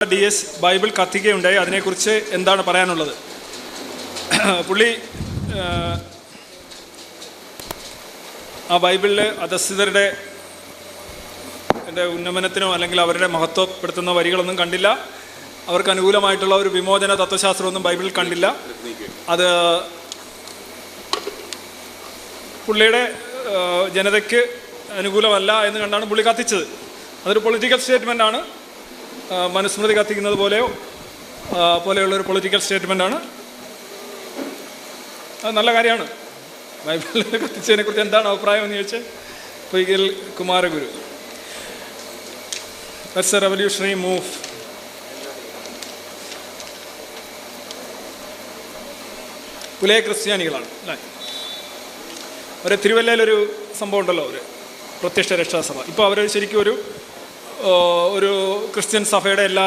DS Bible കത്തിക്കുകയുണ്ടായി. അതിനെക്കുറിച്ച് എന്താണ് പറയാനുള്ളത്? പുള്ളി ആ ബൈബിളിൽ അധസ്ഥിതരുടെ ഉന്നമനത്തിനോ അല്ലെങ്കിൽ അവരുടെ മഹത്വപ്പെടുത്തുന്ന വരികളൊന്നും കണ്ടില്ല. അവർക്ക് അനുകൂലമായിട്ടുള്ള ഒരു വിമോചന തത്വശാസ്ത്രമൊന്നും ബൈബിളിൽ കണ്ടില്ല. അത് പുള്ളിയുടെ ജനതയ്ക്ക് അനുകൂലമല്ല എന്ന് കണ്ടാണ് പുള്ളി കത്തിച്ചത്. അതൊരു പൊളിറ്റിക്കൽ സ്റ്റേറ്റ്മെൻറ്റാണ്. മനുസ്മൃതി കത്തിക്കുന്നത് പോലെയുള്ളൊരു പൊളിറ്റിക്കൽ സ്റ്റേറ്റ്മെൻറ്റാണ്. അത് നല്ല കാര്യമാണ്. ബൈബിളിൽ കത്തിച്ചതിനെക്കുറിച്ച് എന്താണ് അഭിപ്രായം എന്ന് ചോദിച്ചാൽ Poikayil Kumaraguru. That's a revolutionary move. Pulaya ക്രിസ്ത്യാനികളാണ് അല്ലേ? ഒരു തിരുവല്ലയിലൊരു സംഭവം ഉണ്ടല്ലോ, ഒരു പ്രത്യക്ഷ രക്ഷാസഭ. ഇപ്പോൾ അവർ ശരിക്കും ഒരു ക്രിസ്ത്യൻ സഭയുടെ എല്ലാ